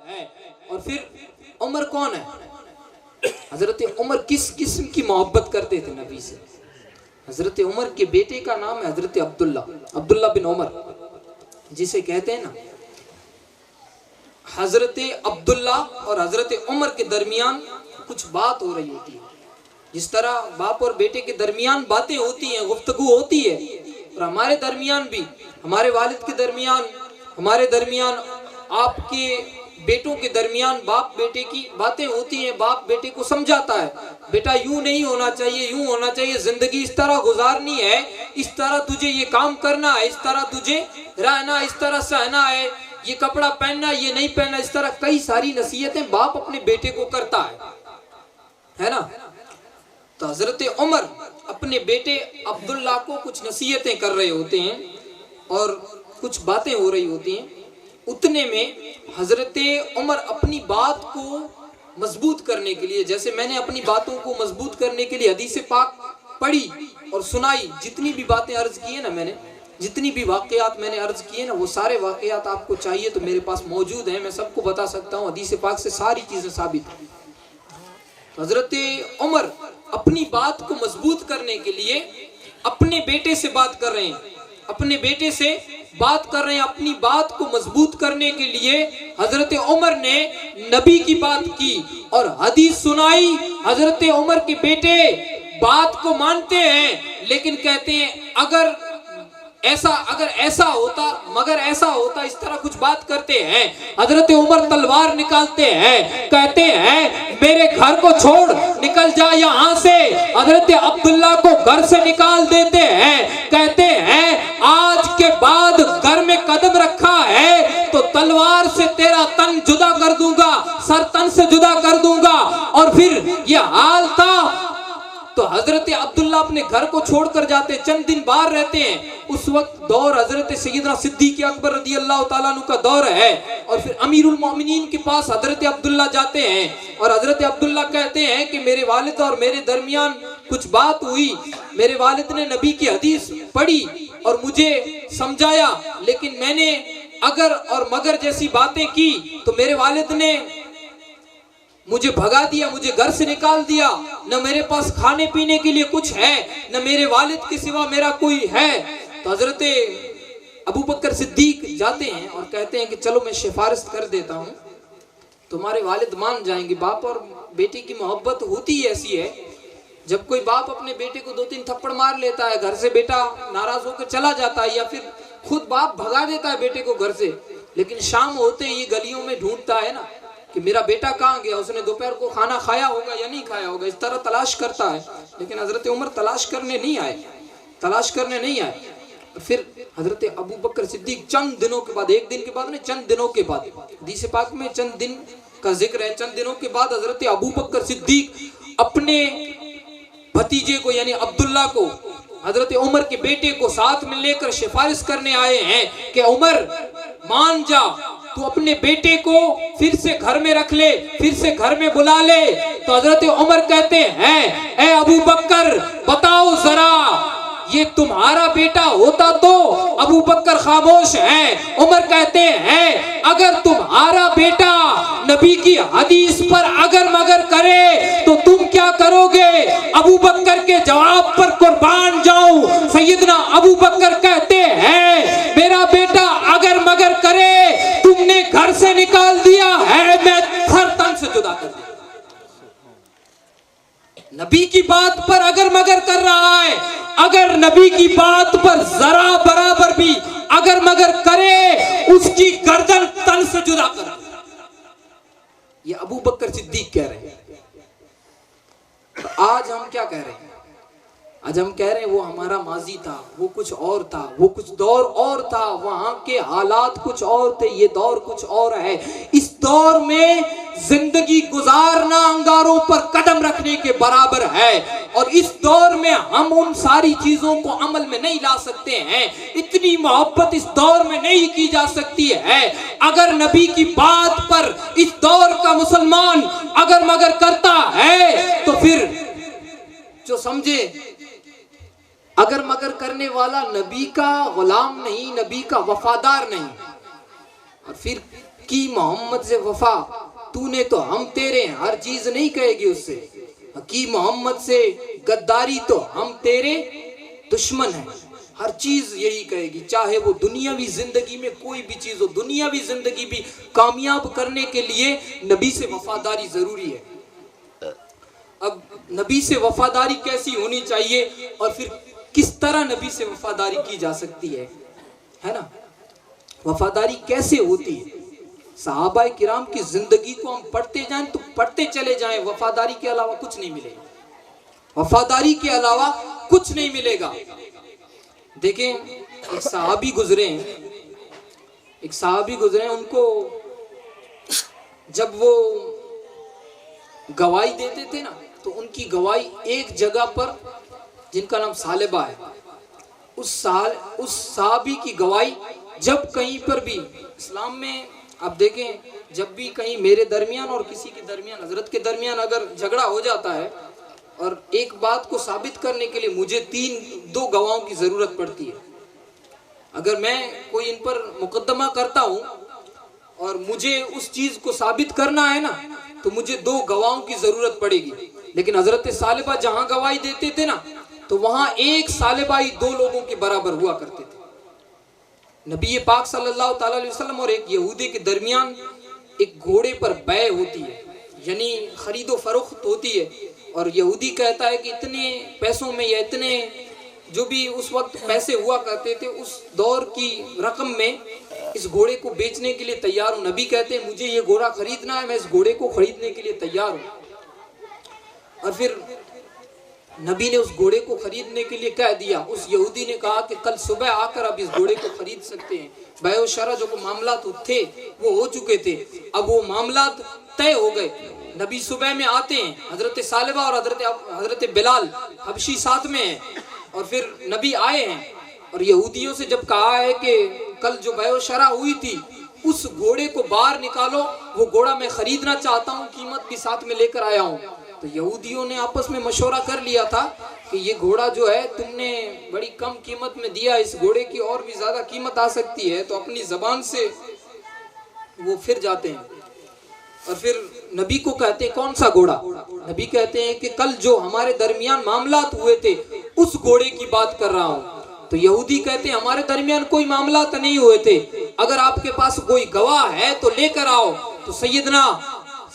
ہے. اور پھر عمر کون ہے؟ حضرت عمر کس قسم کی محبت کرتے تھے نبی سے؟ حضرت عمر کے بیٹے کا نام ہے حضرت عبداللہ بن عمر، جسے کہتے ہیں نا حضرت عبداللہ اور حضرت عمر کے درمیان کچھ بات ہو رہی ہوتی ہے. جس طرح باپ اور بیٹے کے درمیان باتیں ہوتی ہیں، گفتگو ہوتی ہے، اور ہمارے درمیان بھی، ہمارے والد کے درمیان، ہمارے درمیان، آپ کے بیٹوں کے درمیان باپ بیٹے کی باتیں ہوتی ہیں. باپ بیٹے کو سمجھاتا ہے، بیٹا یوں نہیں ہونا چاہیے، یوں ہونا چاہیے، زندگی اس طرح گزارنی ہے، اس طرح تجھے یہ کام کرنا ہے، اس طرح تجھے رہنا، اس طرح سہنا ہے، یہ کپڑا پہننا، یہ نہیں پہننا. اس طرح کئی ساری نصیحتیں باپ اپنے بیٹے کو کرتا ہے نا. تو حضرت عمر اپنے بیٹے عبداللہ کو کچھ نصیحتیں کر رہے ہوتے ہیں اور کچھ باتیں ہو رہی ہوتی ہیں. اتنے میں حضرت عمر اپنی بات کو مضبوط کرنے کے لیے، جیسے میں نے اپنی باتوں کو مضبوط کرنے کے لیے حدیث پاک پڑھی اور سنائی، جتنی بھی باتیں عرض کی ہیں نا، میں نے جتنی بھی واقعات میں نے عرض کیے نا، وہ سارے واقعات آپ کو چاہیے تو میرے پاس موجود ہیں، میں سب کو بتا سکتا ہوں. حدیث پاک سے ساری چیزیں ثابت ہیں. حضرت عمر اپنی بات کو مضبوط کرنے کے لیے اپنے بیٹے سے بات کر رہے ہیں، اپنے بیٹے سے بات کر رہے ہیں. اپنی بات کو مضبوط کرنے کے لیے حضرت عمر نے نبی کی بات کی اور حدیث سنائی. حضرت عمر کے بیٹے بات کو مانتے ہیں، لیکن کہتے ہیں اگر ایسا ہوتا، مگر ایسا ہوتا، اس طرح کچھ بات کرتے ہیں. حضرت عمر تلوار نکالتے ہیں، کہتے ہیں میرے گھر کو چھوڑ، نکل جا یہاں سے. حضرت عبداللہ کو گھر سے نکال دیتے ہیں، کہتے ہیں آج کے بعد گھر میں قدم رکھا ہے تو تلوار سے تیرا تن جدا کر دوں گا، سر تن سے جدا کر دوں گا. اور پھر یہ حال تھا تو حضرت عبداللہ اپنے گھر کو چھوڑ کر جاتے، چند دن باہر رہتے ہیں. اس وقت دور حضرت سیدنا صدیق اکبر رضی اللہ تعالیٰ عنہ کا دور ہے. اور پھر امیر المومنین کے پاس حضرت عبداللہ جاتے ہیں اور حضرت عبداللہ کہتے ہیں کہ میرے والد اور میرے درمیان کچھ بات ہوئی، میرے والد نے نبی کی حدیث پڑھی اور مجھے سمجھایا، لیکن میں نے اگر اور مگر جیسی باتیں کی تو میرے والد نے مجھے بھگا دیا، مجھے گھر سے نکال دیا. نہ میرے پاس کھانے پینے کے لیے کچھ ہے، نہ میرے والد کے سوا میرا کوئی ہے. تو حضرت ابو بکر صدیق جاتے ہیں اور کہتے ہیں کہ چلو میں سفارش کر دیتا ہوں، تمہارے والد مان جائیں گے. باپ اور بیٹے کی محبت ہوتی ایسی ہے، جب کوئی باپ اپنے بیٹے کو 2-3 تھپڑ مار لیتا ہے، گھر سے بیٹا ناراض ہو کے چلا جاتا ہے، یا پھر خود باپ بھگا دیتا ہے بیٹے کو گھر سے، لیکن شام ہوتے یہ گلیوں میں ڈھونڈتا ہے نا کہ میرا بیٹا کہاں گیا، اس نے دوپہر کو کھانا کھایا ہوگا یا نہیں کھایا ہوگا، اس طرح تلاش کرتا ہے. لیکن حضرت عمر تلاش کرنے نہیں آئے. پھر حضرت ابو بکر صدیق چند دنوں کے بعد، ایک دن کے بعد نہیں، چند دنوں کے بعد، حدیث پاک میں چند دن کا ذکر ہے، چند دنوں کے بعد حضرت ابو بکر صدیق اپنے بھتیجے کو یعنی عبداللہ کو، حضرت عمر کے بیٹے کو ساتھ میں لے کر سفارش کرنے آئے ہیں کہ عمر مان جا، تو اپنے بیٹے کو پھر سے گھر میں رکھ لے، پھر سے گھر میں بلا لے. تو حضرت عمر کہتے ہیں اے ابو بکر بتاؤ ذرا، یہ تمہارا بیٹا ہوتا تو. ابو بکر خاموش ہیں. عمر کہتے ہیں اگر تمہارا بیٹا نبی کی حدیث پر اگر مگر کرے تو تم کیا کرو گے؟ ابو بکر کے جواب پر قربان جاؤں. سیدنا ابو بکر کہتے ہیں میرا بیٹا اگر مگر کرے، تم نے گھر سے نکال دیا ہے، میں سر تن سے جدا کر دیا. نبی کی بات پر اگر مگر کر رہا ہے، اگر نبی کی بات پر ذرا برابر بھی اگر مگر کرے، اس کی گردن تن سے جدا کر دے. یہ ابو بکر صدیق کہہ رہے ہیں. آج ہم کیا کہہ رہے ہیں؟ آج ہم کہہ رہے ہیں وہ ہمارا ماضی تھا، وہ کچھ اور تھا، وہ کچھ دور اور تھا، وہاں کے حالات کچھ اور تھے، یہ دور کچھ اور ہے. اس دور میں زندگی گزارنا انگاروں پر قدم رکھنے کے برابر ہے، اور اس دور میں ہم ان ساری چیزوں کو عمل میں نہیں لا سکتے ہیں. اتنی محبت اس دور میں نہیں کی جا سکتی ہے. اگر نبی کی بات پر اس دور کا مسلمان اگر مگر کرتا ہے تو پھر جو سمجھے اگر مگر کرنے والا نبی کا غلام نہیں، نبی کا وفادار نہیں. اور پھر کی محمد سے وفا تو نے تو ہم تیرے ہیں، ہر چیز نہیں کہے گی اس سے. کی محمد سے غداری تو ہم تیرے دشمن ہیں، ہر چیز یہی کہے گی. چاہے وہ دنیاوی زندگی میں کوئی بھی چیز ہو، دنیاوی زندگی بھی کامیاب کرنے کے لیے نبی سے وفاداری ضروری ہے. اب نبی سے وفاداری کیسی ہونی چاہیے اور پھر کس طرح نبی سے وفاداری کی جا سکتی ہے نا؟ وفاداری کیسے ہوتی ہے؟ صحابہ کرام کی زندگی کو ہم پڑھتے جائیں تو پڑھتے چلے جائیں، وفاداری کے علاوہ کچھ نہیں ملے گا. وفاداری کے علاوہ کچھ نہیں ملے گا. دیکھیں ایک صحابی گزرے ہیں، ان کو جب وہ گواہی دیتے تھے نا تو ان کی گواہی ایک جگہ پر جن کا نام ثعلبہ ہے، اس صحابی کی گواہی جب کہیں پر بھی اسلام میں آپ دیکھیں جب بھی کہیں میرے درمیان اور کسی کے درمیان، حضرت کے درمیان اگر جھگڑا ہو جاتا ہے اور ایک بات کو ثابت کرنے کے لیے مجھے دو گواہوں کی ضرورت پڑتی ہے. اگر میں کوئی ان پر مقدمہ کرتا ہوں اور مجھے اس چیز کو ثابت کرنا ہے نا تو مجھے 2 گواہوں کی ضرورت پڑے گی. لیکن حضرت ثعلبہ جہاں گواہی دیتے تھے نا تو وہاں ایک ثعلبہ ہی 2 لوگوں کے برابر ہوا کرتے تھے. نبی پاک صلی اللہ تعالی علیہ وسلم اور ایک یہودی کے درمیان ایک گھوڑے پر بیع ہوتی ہے، یعنی خرید و فروخت ہوتی ہے. اور یہودی کہتا ہے کہ اتنے پیسوں میں یا اتنے جو بھی اس وقت پیسے ہوا کرتے تھے اس دور کی رقم میں اس گھوڑے کو بیچنے کے لیے تیار ہوں. نبی کہتے ہیں مجھے یہ گھوڑا خریدنا ہے، میں اس گھوڑے کو خریدنے کے لیے تیار ہوں. اور پھر نبی نے اس گھوڑے کو خریدنے کے لیے کہہ دیا. اس یہودی نے کہا کہ کل صبح آ کر اب اس گھوڑے کو خرید سکتے ہیں. بیع و شرع جو معاملات تھے وہ ہو چکے تھے، اب وہ معاملات طے ہو گئے. نبی صبح میں آتے ہیں، حضرت ثعلبہ اور حضرت بلال حبشی ساتھ میں ہیں. اور پھر نبی آئے ہیں اور یہودیوں سے جب کہا ہے کہ کل جو بیع و شرع ہوئی تھی اس گھوڑے کو باہر نکالو، وہ گھوڑا میں خریدنا چاہتا ہوں، قیمت بھی ساتھ میں لے کر آیا ہوں. تو یہودیوں نے آپس میں مشورہ کر لیا تھا کہ یہ گھوڑا جو ہے تم نے بڑی کم قیمت میں دیا، اس گھوڑے کی اور بھی زیادہ قیمت آ سکتی ہے. تو اپنی زبان سے وہ پھر جاتے ہیں اور پھر نبی کو کہتے ہیں کون سا گھوڑا؟ نبی کہتے ہیں کہ کل جو ہمارے درمیان معاملات ہوئے تھے اس گھوڑے کی بات کر رہا ہوں. تو یہودی کہتے ہیں ہمارے درمیان کوئی معاملات نہیں ہوئے تھے، اگر آپ کے پاس کوئی گواہ ہے تو لے کر آؤ. تو سیدنا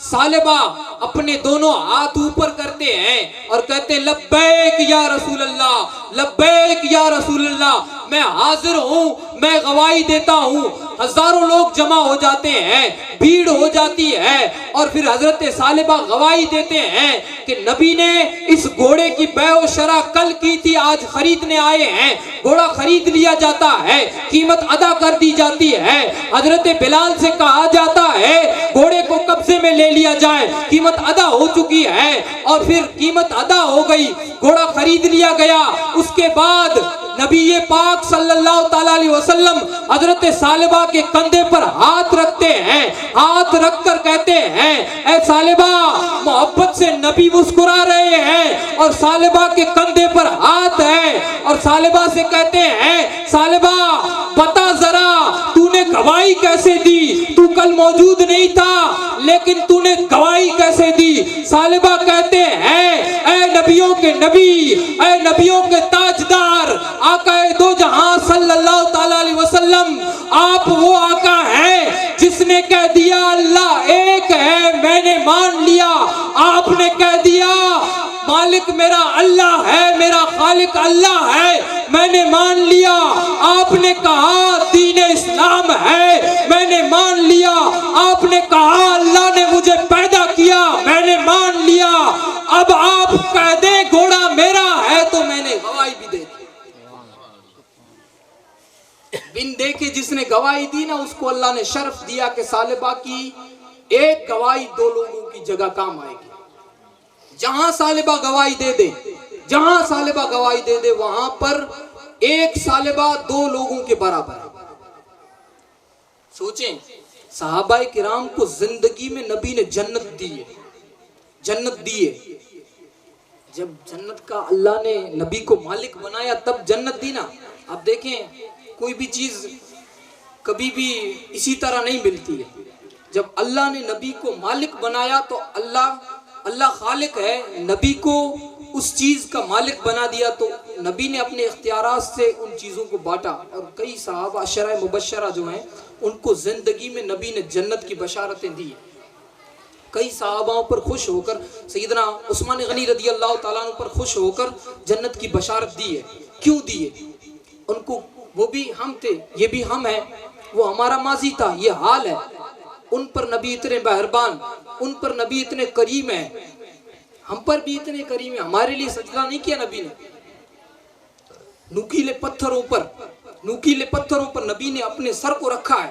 ثعلبہ اپنے دونوں ہاتھ اوپر کرتے ہیں اور کہتے ہیں لبیک یا رسول اللہ، لبیک یا رسول اللہ، میں حاضر ہوں، میں گواہی دیتا ہوں. ہزاروں لوگ جمع ہو جاتے ہیں، بھیڑ ہو جاتی ہے اور پھر حضرت ثعلبہ گواہی دیتے ہیں کہ نبی نے اس گھوڑے کی بیع و شرع کل کی تھی، آج خریدنے آئے ہیں. گھوڑا خرید لیا جاتا ہے، قیمت ادا کر دی جاتی ہے. حضرت بلال سے کہا جاتا ہے گھوڑے کو قبضے میں لے لیا جائے، قیمت ادا ہو چکی ہے. اور پھر قیمت ادا ہو گئی، گھوڑا خرید لیا گیا. اس کے بعد نبی پاک صلی اللہ تعالی علیہ وسلم حضرت ثعلبہ کے کندھے پر ہاتھ رکھتے ہیں، ہاتھ رکھ کر کہتے ہیں اے ثعلبہ، محبت سے نبی مسکرا رہے ہیں اور ثعلبہ کے کندھے پر ہاتھ ہے اور ثعلبہ سے کہتے ہیں ثعلبہ بتا ذرا تو نے گواہی کیسے دی؟ تو کل موجود نہیں تھا لیکن تو نے گواہی کیسے دی؟ ثعلبہ کہتے ہیں اے نبیوں کے نبی، اے نبیوں کے تاجدار، آقا دو جہاں صلی اللہ تعالی علیہ وسلم، آپ وہ آقا ہیں جس نے کہہ دیا اللہ ایک ہے، میں نے مان لیا. آپ نے کہہ دیا مالک میرا اللہ ہے، میرا خالق اللہ ہے، میں نے مان لیا. آپ نے کہا دین اسلام ہے، میں نے مان لیا. آپ نے کہا اللہ نے مجھے پیدا کیا، میں نے مان لیا. اب آپ کہہ دیں گھوڑا میرا ہے تو میں نے گواہی بھی دے دی. بن دیکھے جس نے گواہی دی نا اس کو اللہ نے شرف دیا کہ ثعلبہ کی ایک گواہی 2 لوگوں کی جگہ کام آئے گی. جہاں ثعلبہ گواہی دے دے، جہاں ثعلبہ گواہی دے دے وہاں پر ایک ثعلبہ 2 لوگوں کے برابر ہے. سوچیں صحابہ کرام کو زندگی میں نبی نے جنت دی ہے، جنت دی ہے. جب جنت کا اللہ نے نبی کو مالک بنایا تب جنت دی نا. آپ دیکھیں کوئی بھی چیز کبھی بھی اسی طرح نہیں ملتی ہے. جب اللہ نے نبی کو مالک بنایا تو اللہ خالق ہے، نبی کو اس چیز کا مالک بنا دیا تو نبی نے اپنے اختیارات سے ان چیزوں کو بانٹا. اور کئی صحابہ عشرہ مبشرہ جو ہیں ان کو زندگی میں نبی نے جنت کی بشارتیں دی. کئی صحاباؤں پر خوش ہو کر، سیدنا عثمان غنی رضی اللہ تعالیٰ عنہ پر خوش ہو کر جنت کی بشارت دی ہے. کیوں دی ہے؟ ان کو وہ بھی ہم تھے، یہ بھی ہم ہیں، وہ ہمارا ماضی تھا، یہ حال ہے. ان پر نبی اتنے مہربان، ان پر نبی اتنے کریم ہیں، ہم پر بھی اتنے کریم ہیں. ہمارے لیے سجدہ نہیں کیا نبی نے. نوکیلے پتھروں پر نبی نے اپنے سر کو رکھا ہے.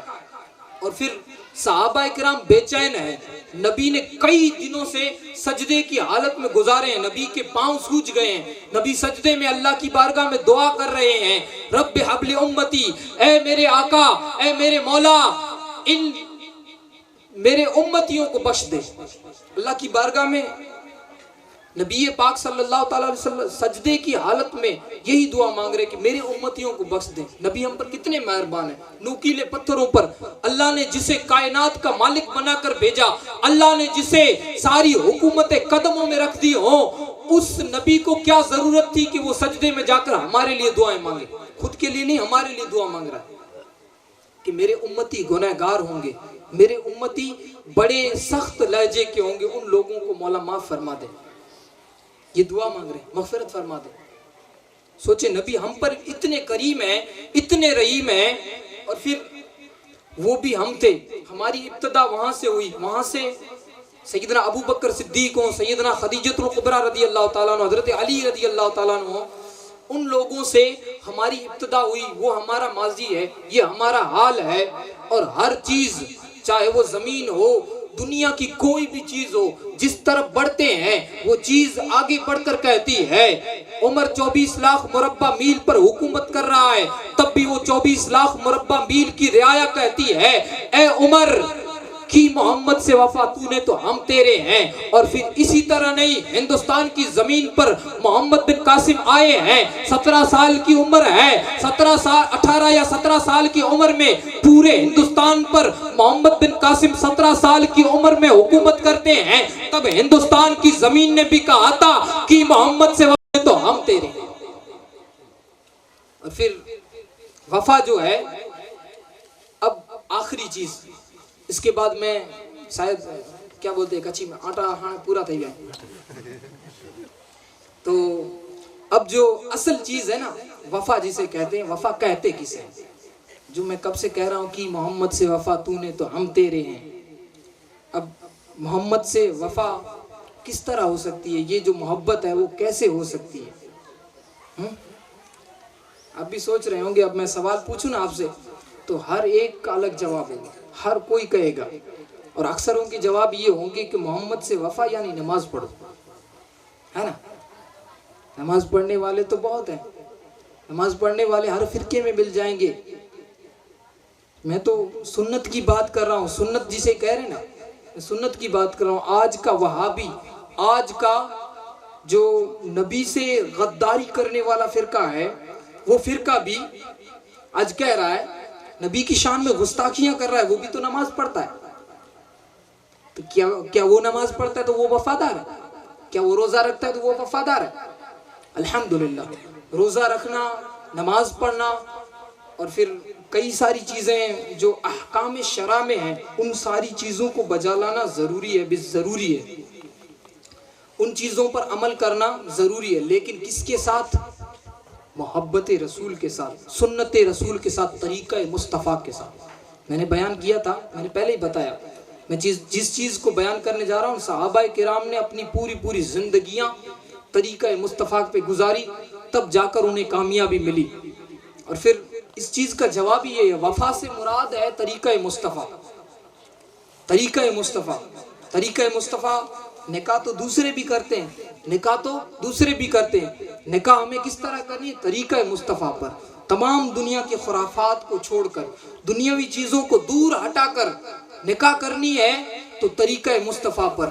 اور پھر صحابہ کرام بے چین ہیں. نبی نے کئی دنوں سے سجدے کی حالت میں گزارے ہیں، نبی کے پاؤں سوج گئے ہیں، نبی سجدے میں اللہ کی بارگاہ میں دعا کر رہے ہیں، رب حبل امتی، اے میرے آقا، اے میرے مولا، ان میرے امتیوں کو بخش دے. اللہ کی بارگاہ میں نبی پاک صلی اللہ تعالیٰ علیہ وسلم سجدے کی حالت میں یہی دعا مانگ رہے کہ میرے امتیوں کو بخش دیں. نبی ہم پر کتنے مہربان ہیں. نوکیلے پتھروں پر اللہ نے جسے کائنات کا مالک بنا کر بھیجا، اللہ نے جسے ساری حکومتیں قدموں میں رکھ دی ہوں، اس نبی کو کیا ضرورت تھی کہ وہ سجدے میں جا کر ہمارے لیے دعائیں مانگے؟ خود کے لیے نہیں، ہمارے لیے دعا مانگ رہا ہے کہ میرے امتی گنہگار ہوں گے، میرے امتی بڑے سخت لہجے کے ہوں گے، ان لوگوں کو مولا معاف فرما دے. یہ دعا مانگ رہے ہیں، مغفرت فرما دے. سوچے نبی ہم پر اتنے کریم ہیں، اتنے رحیم ہیں، اور پھر وہ بھی ہم تھے. ہماری ابتدا وہاں سے ہوئی، وہاں سے سیدنا ابو بکر صدیق ہوں، سیدنا خدیجۃ الکبریٰ رضی اللہ تعالیٰ عنہ، حضرت علی رضی اللہ تعالیٰ عنہ، ان لوگوں سے ہماری ابتدا ہوئی. وہ ہمارا ماضی ہے، یہ ہمارا حال ہے. اور ہر چیز، چاہے وہ زمین ہو، دنیا کی کوئی بھی چیز ہو، جس طرف بڑھتے ہیں وہ چیز آگے بڑھ کر کہتی ہے. عمر 24 لاکھ مربع میل پر حکومت کر رہا ہے، تب بھی وہ 24 لاکھ مربع میل کی رعایا کہتی ہے، اے عمر کی محمد سے وفا تو نے تو ہم تیرے ہیں. اور پھر اسی طرح نہیں، ہندوستان کی زمین پر محمد بن قاسم آئے ہیں، 17 سال کی عمر ہے، 18 یا 17 سال کی عمر میں پورے ہندوستان پر محمد بن قاسم 17 سال کی عمر میں حکومت کرتے ہیں. تب ہندوستان کی زمین نے بھی کہا تھا کہ محمد سے وفا تو ہم تیرے ہیں. اور پھر وفا جو ہے، اب آخری چیز، اس کے بعد میں شاید کیا بولتے ہیں کچھی میں آٹا ہاں پورا تھا گیا. تو اب جو اصل چیز ہے نا، وفا جسے کہتے ہیں، وفا کہتے کسے؟ جو میں کب سے کہہ رہا ہوں کہ محمد سے وفا تو نے تو ہم تیرے ہیں. اب محمد سے وفا کس طرح ہو سکتی ہے؟ یہ جو محبت ہے وہ کیسے ہو سکتی ہے؟ آپ بھی سوچ رہے ہوں گے. اب میں سوال پوچھوں نا آپ سے تو ہر ایک کا الگ جواب ہوگا، ہر کوئی کہے گا، اور اکثروں کے جواب یہ ہوں گے کہ محمد سے وفا یعنی نماز پڑھو، ہے نا. نماز پڑھنے والے تو بہت ہیں، نماز پڑھنے والے ہر فرقے میں مل جائیں گے. میں تو سنت کی بات کر رہا ہوں، سنت جسے کہہ رہے ہیں نا، میں سنت کی بات کر رہا ہوں. آج کا وہابی، آج کا جو نبی سے غداری کرنے والا فرقہ ہے، وہ فرقہ بھی آج کہہ رہا ہے، نبی کی شان میں گستاخیاں کر رہا ہے، وہ بھی تو نماز پڑھتا ہے. تو کیا وہ نماز پڑھتا ہے تو وہ وفادار ہے؟ کیا وہ روزہ رکھتا ہے تو وہ وفادار ہے؟ الحمدللہ روزہ رکھنا، نماز پڑھنا، اور پھر کئی ساری چیزیں جو احکام شرع میں ہیں، ان ساری چیزوں کو بجا لانا ضروری ہے، ضروری ہے. ان چیزوں پر عمل کرنا ضروری ہے، لیکن کس کے ساتھ؟ محبت رسول کے ساتھ، سنت رسول کے ساتھ، طریقہ مصطفیٰ کے ساتھ. میں نے بیان کیا تھا، میں نے پہلے ہی بتایا، میں جس چیز کو بیان کرنے جا رہا ہوں، صحابہ کرام نے اپنی پوری زندگیاں طریقہ مصطفیٰ پہ گزاری، تب جا کر انہیں کامیابی ملی. اور پھر اس چیز کا جواب یہ ہے، وفا سے مراد ہے طریقہ مصطفیٰ. طریقہ مصطفیٰ، طریقہ مصطفیٰ. نکاح تو دوسرے بھی کرتے ہیں، نکاح تو دوسرے بھی کرتے ہیں. نکاح ہمیں کس طرح کرنی ہے؟ طریقہ مصطفیٰ پر. تمام دنیا کے خرافات کو چھوڑ کر، دنیاوی چیزوں کو دور ہٹا کر نکاح کرنی ہے تو طریقہ مصطفیٰ پر.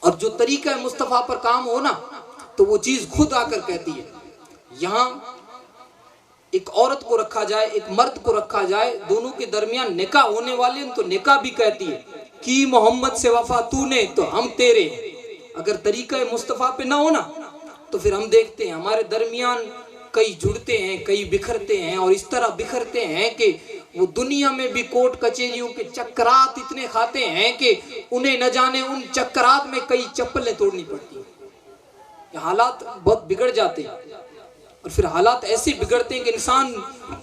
اور جو طریقہ مصطفیٰ پر کام ہو نا، تو وہ چیز خود آ کر کہتی ہے. یہاں ایک عورت کو رکھا جائے، ایک مرد کو رکھا جائے، دونوں کے درمیان نکاح ہونے والے ہیں تو نکاح بھی کہتی ہے کہ محمد سے وفا تو نے تو ہم تیرے ہیں۔ اگر طریقہ مصطفیٰ پہ نہ ہونا تو پھر ہم دیکھتے ہیں ہمارے درمیان کئی جڑتے ہیں، کئی بکھرتے ہیں، اور اس طرح بکھرتے ہیں کہ وہ دنیا میں بھی کورٹ کچہریوں کے چکرات اتنے کھاتے ہیں کہ انہیں نہ جانے ان چکرات میں کئی چپلیں توڑنی پڑتی ہیں۔ حالات بہت بگڑ جاتے ہیں، اور پھر حالات ایسے بگڑتے ہیں کہ انسان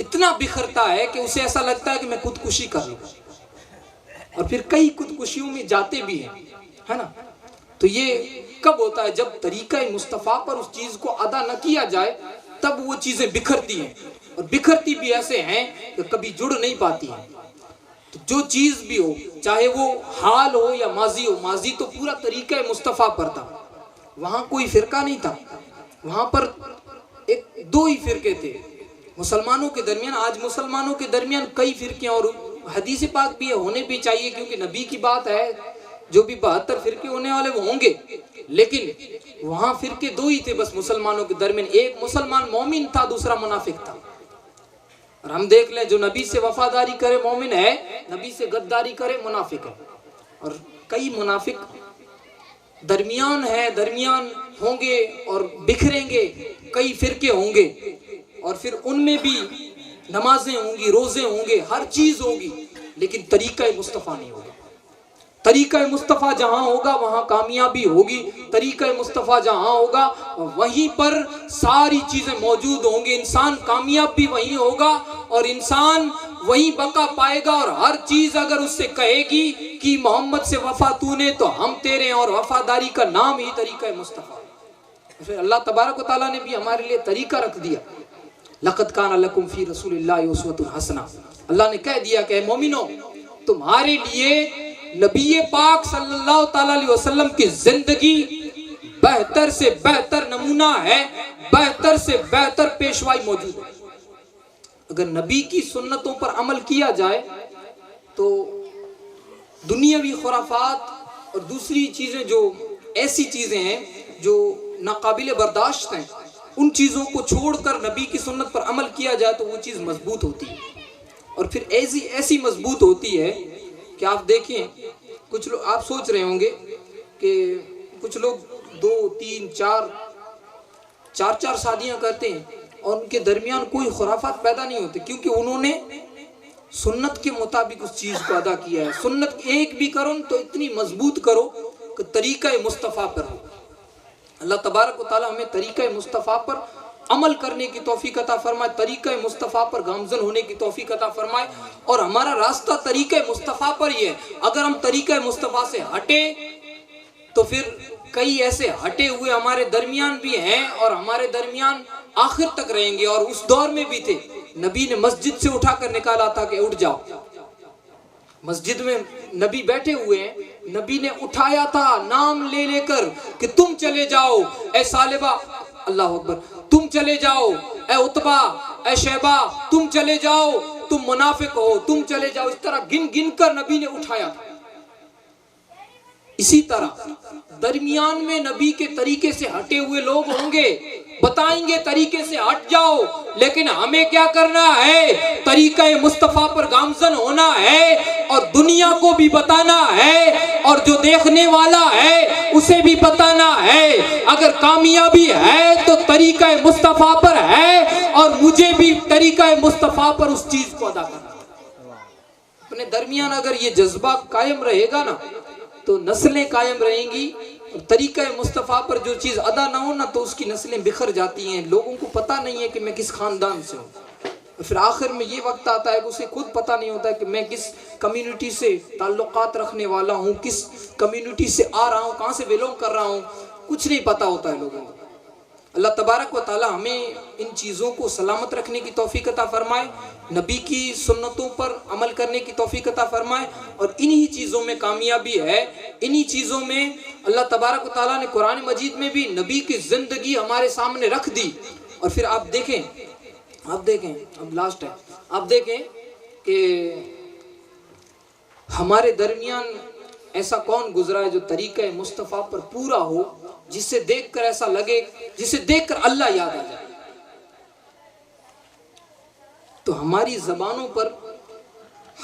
اتنا بکھرتا ہے کہ اسے ایسا لگتا ہے کہ میں خودکشی کر لوں، اور پھر کئی خودکشیوں میں جاتے بھی ہیں، ہے نا۔ تو یہ کب ہوتا ہے؟ جب طریقہ مصطفیٰ پر اس چیز کو ادا نہ کیا جائے، تب وہ چیزیں بکھرتی ہیں، اور بکھرتی بھی ایسے ہیں کہ کبھی جڑ نہیں پاتی ہیں۔ تو جو چیز بھی ہو، چاہے وہ حال ہو یا ماضی ہو، ماضی تو پورا طریقہ مصطفیٰ پر تھا، وہاں کوئی فرقہ نہیں تھا، وہاں پر ایک دو ہی فرقے تھے مسلمانوں کے درمیان۔ آج مسلمانوں کے درمیان کئی فرقے، اور حدیث پاک بھی ہونے بھی چاہیے، کیونکہ نبی کی بات ہے، جو بھی 72 فرقے ہونے والے وہ ہوں گے، لیکن وہاں فرقے دو ہی تھے بس مسلمانوں کے درمیان، ایک مسلمان مومن تھا، دوسرا منافق تھا۔ اور ہم دیکھ لیں جو نبی سے وفاداری کرے مومن ہے، نبی سے غداری کرے منافق ہے، اور کئی منافق درمیان ہے، درمیان ہوں گے اور بکھریں گے، کئی فرقے ہوں گے، اور پھر ان میں بھی نمازیں ہوں گی، روزے ہوں گے، ہر چیز ہوگی، لیکن طریقہ مصطفیٰ نہیں ہوگا۔ طریقہ مصطفیٰ جہاں ہوگا وہاں کامیابی ہوگی، طریقہ مصطفیٰ جہاں ہوگا وہیں پر ساری چیزیں موجود ہوں گی، انسان کامیاب بھی وہیں ہوگا اور انسان وہیں بقا پائے گا، اور ہر چیز اگر اس سے کہے گی کہ محمد سے وفا تو نے تو ہم تیرے ہیں، اور وفاداری کا نام ہی طریقہ مصطفیٰ۔ پھر اللہ تبارک و تعالیٰ نے بھی ہمارے لیے طریقہ رکھ دیا، لَقَدْ كَانَ لَكُمْ فِي رَسُولِ اللَّهِ أُسْوَةٌ حَسَنَةٌ۔ اللہ نے کہہ دیا کہ اے مومنو، تمہارے لیے نبی پاک صلی اللہ تعالیٰ علیہ وسلم کی زندگی بہتر سے بہتر نمونہ ہے، بہتر سے بہتر پیشوائی موجود ہے۔ اگر نبی کی سنتوں پر عمل کیا جائے تو دنیاوی خرافات اور دوسری چیزیں جو ایسی چیزیں ہیں جو ناقابل برداشت ہیں، ان چیزوں کو چھوڑ کر نبی کی سنت پر عمل کیا جائے تو وہ چیز مضبوط ہوتی ہے، اور پھر ایسی مضبوط ہوتی ہے کہ آپ دیکھیں کچھ لوگ، آپ سوچ رہے ہوں گے کہ کچھ لوگ 2 3 4 شادیاں کرتے ہیں اور ان کے درمیان کوئی خرافات پیدا نہیں ہوتے، کیونکہ انہوں نے سنت کے مطابق اس چیز کو ادا کیا ہے۔ سنت ایک بھی کرو تو اتنی مضبوط کرو کہ طریقہ مصطفیٰ پر ہو۔ اللہ تبارک و تعالی ہمیں طریقہ مصطفیٰ پر عمل کرنے کی توفیق عطا فرمائے، طریقہ مصطفیٰ پر گامزن ہونے کی توفیق عطا فرمائے، اور ہمارا راستہ طریقہ مصطفیٰ پر ہی ہے۔ اگر ہم طریقہ مصطفیٰ سے ہٹے تو پھر کئی ایسے ہٹے ہوئے ہمارے درمیان بھی ہیں اور ہمارے درمیان آخر تک رہیں گے، اور اس دور میں بھی تھے۔ نبی نے مسجد سے اٹھا کر نکالا تھا کہ اٹھ جاؤ، مسجد میں نبی بیٹھے ہوئے ہیں، نبی نے اٹھایا تھا نام لے لے کر کہ تم چلے جاؤ اے سالبہ، اللہ اکبر، تم چلے جاؤ اے عتبہ، اے شیبہ، تم چلے جاؤ، تم منافق ہو، تم چلے جاؤ، اس طرح گن گن کر نبی نے اٹھایا تھا۔ اسی طرح درمیان میں نبی کے طریقے سے ہٹے ہوئے لوگ ہوں گے، بتائیں گے طریقے سے ہٹ جاؤ، لیکن ہمیں کیا کرنا ہے؟ طریقہ مصطفیٰ پر گامزن ہونا ہے، اور دنیا کو بھی بتانا ہے، اور جو دیکھنے والا ہے اسے بھی بتانا ہے۔ اگر کامیابی ہے تو طریقہ مصطفیٰ پر ہے، اور مجھے بھی طریقہ مصطفیٰ پر اس چیز کو ادا کرنا ہے۔ اپنے درمیان اگر یہ جذبہ قائم رہے گا نا تو نسلیں قائم رہیں گی، اور طریقہ مصطفیٰ پر جو چیز ادا نہ ہونا تو اس کی نسلیں بکھر جاتی ہیں، لوگوں کو پتہ نہیں ہے کہ میں کس خاندان سے ہوں، پھر آخر میں یہ وقت آتا ہے کہ اسے خود پتہ نہیں ہوتا کہ میں کس کمیونٹی سے تعلقات رکھنے والا ہوں، کس کمیونٹی سے آ رہا ہوں، کہاں سے بلونگ کر رہا ہوں، کچھ نہیں پتہ ہوتا ہے لوگوں کو۔ اللہ تبارک و تعالی ہمیں ان چیزوں کو سلامت رکھنے کی توفیق عطا فرمائے، نبی کی سنتوں پر عمل کرنے کی توفیق عطا فرمائے، اور انہی چیزوں میں کامیابی ہے، انہی چیزوں میں اللہ تبارک و تعالی نے قرآن مجید میں بھی نبی کی زندگی ہمارے سامنے رکھ دی۔ اور پھر آپ دیکھیں اب لاسٹ ہے، آپ دیکھیں کہ ہمارے درمیان ایسا کون گزرا ہے جو طریقہ مصطفیٰ پر پورا ہو، جسے دیکھ کر ایسا لگے، جسے دیکھ کر اللہ یاد آ جائے۔ ہماری زبانوں پر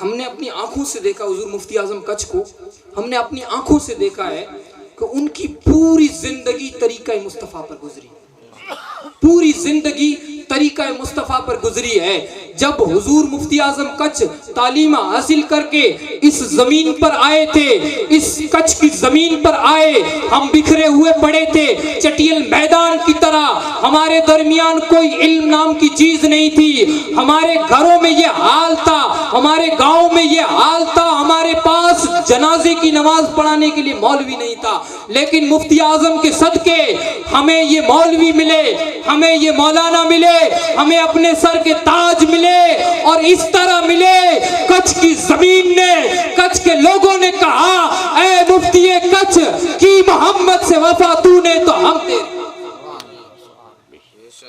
ہم نے اپنی آنکھوں سے دیکھا، حضور مفتی اعظم کچھ کو ہم نے اپنی آنکھوں سے دیکھا ہے کہ ان کی پوری زندگی طریقہ مصطفیٰ پر گزری، پوری زندگی طریقہ مصطفیٰ پر گزری ہے۔ جب حضور مفتی اعظم کچھ تعلیم حاصل کر کے اس زمین پر آئے تھے، اس کچھ کی زمین پر آئے، ہم بکھرے ہوئے پڑے تھے چٹیل میدان کی طرح، ہمارے درمیان کوئی علم نام کی چیز نہیں تھی، ہمارے گھروں میں یہ حال تھا، ہمارے گاؤں میں یہ حال تھا، ہمارے پاس جنازے کی نماز پڑھانے کے لیے مولوی نہیں تھا، لیکن مفتی اعظم کے صدقے ہمیں یہ مولوی ملے، ہمیں یہ مولانا ملے، ہمیں اپنے سر کے تاج ملے، اور اس طرح ملے کچھ کی زمین نے، کچھ کے لوگوں نے کہا اے مفتی کچھ کی محمد سے وفا تو نے تو ہم تیرے،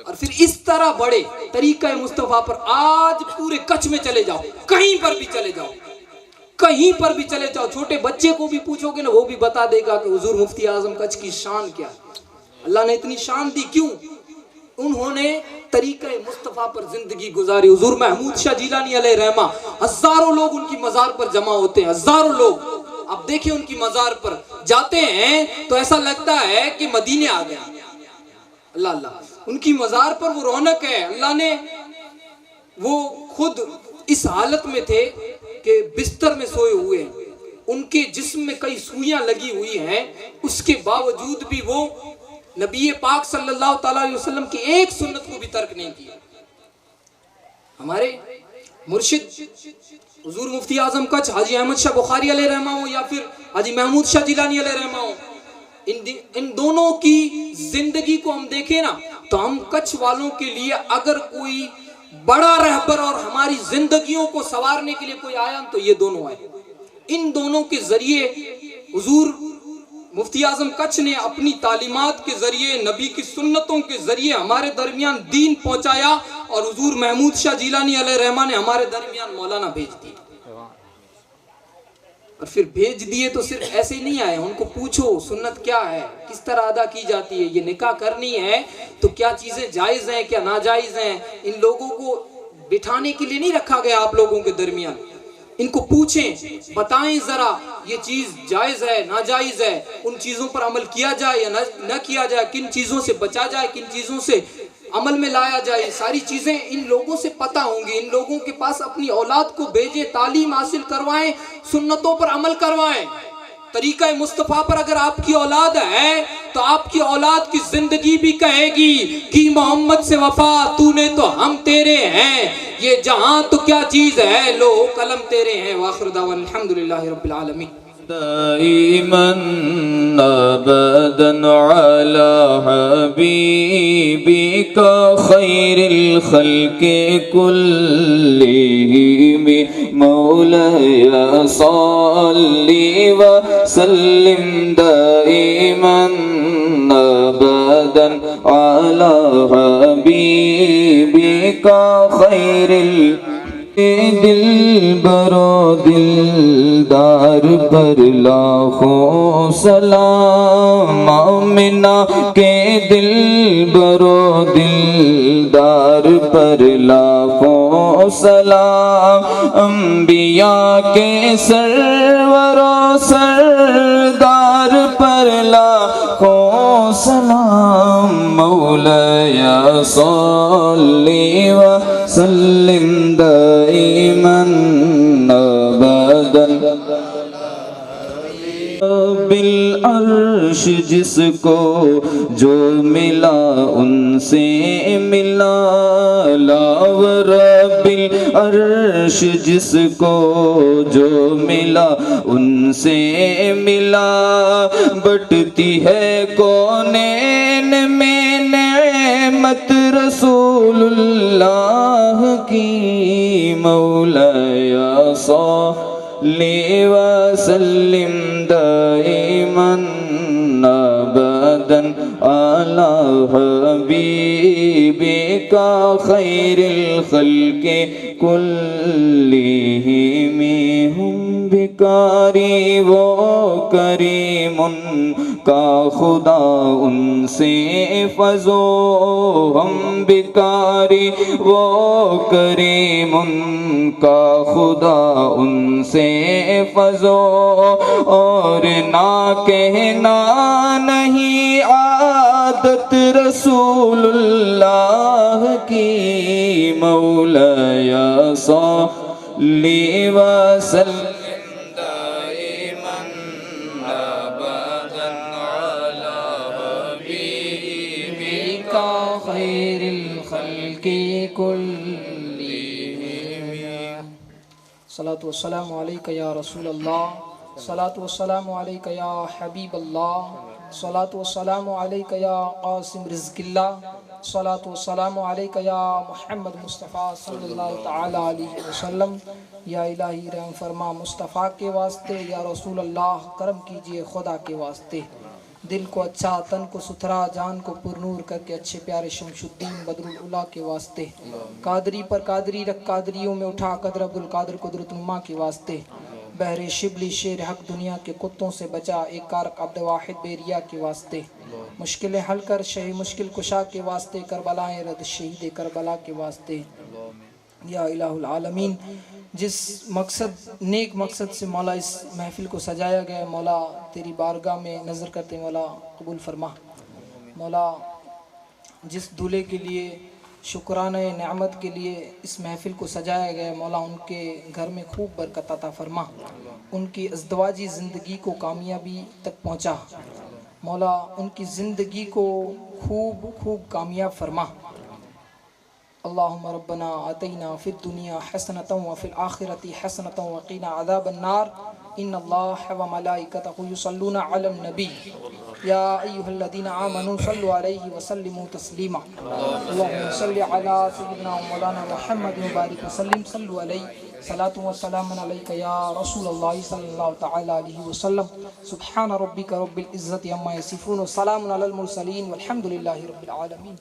اور پھر اس طرح بڑے طریقہ مصطفیٰ پر۔ آج پورے کچھ میں چلے جاؤ، کہیں پر بھی چلے جاؤ، کہیں پر بھی چلے جاؤ، چھوٹے بچے کو بھی پوچھو گے نا وہ بھی بتا دے گا کہ حضور مفتی اعظم کچھ کی شان کیا ہے، اللہ نے اتنی شان دی کیوں؟ انہوں نے طریقہ مصطفیٰ پر زندگی گزاری۔ حضور محمود شاہ جیلانی علیہ رحمہ، ہزاروں لوگ ان کی مزار پر جمع ہوتے ہیں، ہزاروں لوگ، اب دیکھیں ان کی مزار پر جاتے ہیں تو ایسا لگتا ہے کہ مدینے آ گیا، اللہ اللہ، ان کی مزار پر وہ رونق ہے۔ اللہ نے، وہ خود اس حالت میں تھے کہ بستر میں سوئے ہوئے ہیں، ان کے جسم میں کئی سوئیاں لگی ہوئی ہیں، اس کے باوجود بھی وہ نبی پاک صلی اللہ تعالیٰ علیہ وسلم کی ایک سنت کو بھی ترک نہیں کیا۔ ہمارے مرشد حضور مفتی اعظم کچھ حاجی احمد شاہ بخاری علیہ رحمہ ہو یا پھر حاجی محمود شاہ جیلانی علیہ رحمہ ہو، ان دونوں کی زندگی کو ہم دیکھیں نا تو ہم کچھ والوں کے لیے اگر کوئی بڑا رہبر اور ہماری زندگیوں کو سنوارنے کے لیے کوئی آیا تو یہ دونوں آئے۔ ان دونوں کے ذریعے حضور مفتی اعظم کچھ نے اپنی تعلیمات کے ذریعے، نبی کی سنتوں کے ذریعے ہمارے درمیان دین پہنچایا، اور حضور محمود شاہ جیلانی علیہ رحمہ نے ہمارے درمیان مولانا بھیج دیے، اور پھر بھیج دیے تو صرف ایسے ہی نہیں آئے، ان کو پوچھو سنت کیا ہے، کس طرح ادا کی جاتی ہے، یہ نکاح کرنی ہے تو کیا چیزیں جائز ہیں کیا ناجائز ہیں۔ ان لوگوں کو بٹھانے کے لیے نہیں رکھا گیا آپ لوگوں کے درمیان، ان کو پوچھیں، بتائیں ذرا یہ چیز جائز ہے ناجائز ہے، ان چیزوں پر عمل کیا جائے یا نہ کیا جائے، کن چیزوں سے بچا جائے، کن چیزوں سے عمل میں لایا جائے، ساری چیزیں ان لوگوں سے پتہ ہوں گی۔ ان لوگوں کے پاس اپنی اولاد کو بھیجیں، تعلیم حاصل کروائیں، سنتوں پر عمل کروائیں۔ طریقہ مصطفیٰ پر اگر آپ کی اولاد ہے تو آپ کی اولاد کی زندگی بھی کہے گی کہ محمد سے وفا تو نے تو ہم تیرے ہیں، یہ جہاں تو کیا چیز ہے، لو قلم تیرے ہیں۔ وآخر دعوانا الحمدللہ رب العالمین۔ دائما ابدا على حبيبك خير الخلق كلهم مولاي صل وسلم دائما ابدا على حبيبك خير دل برو دلدار پر لاکھوں سلام، آمنہ کے دل برو دلدار پر لاکھوں سلام، انبیاء کے سرور و سردار پر لاکھوں سلام، مولاي صل وسلم دائما ابدا۔ بالعرش جس کو جو ملا ان سے ملا، لاو رب العرش جس کو جو ملا ان سے ملا، بٹتی ہے کونین میں نعمت رسول اللہ کی، مولاي صل وسلم دائما ابدا على حبيبك خير الخلق كلهم، هم بك بکاری وہ کریم کا خدا ان سے فضو، ہم بکاری وہ کریم کا خدا ان سے فضو، اور نہ کہنا نہیں عادت رسول اللہ کی، مولایا صلی وسلم دائما ابدا علی حبیبک خیر الخلق کلہم۔ صلاۃ والسلام علیک یا رسول اللہ، صلاۃ والسلام علیک یا حبیب اللہ، صلاۃ والسلام علیک یا قاسم رزق اللہ، صلاۃ والسلام علیک یا محمد مصطفیٰ صلی اللہ تعالی علیہ وسلم۔ یا الہی رحم فرما مصطفیٰ کے واسطے، یا رسول اللہ کرم کیجئے خدا کے واسطے۔ دل کو اچھا، تن کو ستھرا، جان کو پرنور کر کے اچھے پیارے شمس الدین بدر الاولیاء کے واسطے۔ قادری پر قادری رکھ، قادریوں میں اٹھا قدر عبد القادر قدرت نما کے واسطے۔ بحر شبلی شیر حق دنیا کے کتوں سے بچا، ایک کارک عبد واحد بیریا کے واسطے۔ مشکلیں حل کر شہ مشکل کشا کے واسطے، کربلائیں رد شہید کربلا کے واسطے۔ یا الہ العالمین، جس مقصد نیک مقصد سے مولا اس محفل کو سجایا گیا ہے، مولا تیری بارگاہ میں نظر کرتے مولا قبول فرما۔ مولا جس دولے کے لیے شکرانہ نعمت کے لیے اس محفل کو سجایا گیا ہے، مولا ان کے گھر میں خوب برکت عطا فرما، ان کی ازدواجی زندگی کو کامیابی تک پہنچا، مولا ان کی زندگی کو خوب کامیاب فرما۔ اللہم ربنا آتینا فی الدنیا حسنۃ وفی الآخرۃ حسنۃ وقنا عذاب النار، ان اللہ وملائکتہ یصلون علی النبی یا ایہا الذین آمنوا صلوا علیہ وسلموا تسلیما۔ اللہم صل علی سیدنا مولانا محمد وبارک وسلم، صلوا علیہ صلاۃ وسلام علیک یا رسول اللہ صلی اللہ تعالی علیہ وسلم۔ سبحان ربک رب العزت عما یصفون وسلام علی المرسلین والحمد للہ رب العالمین۔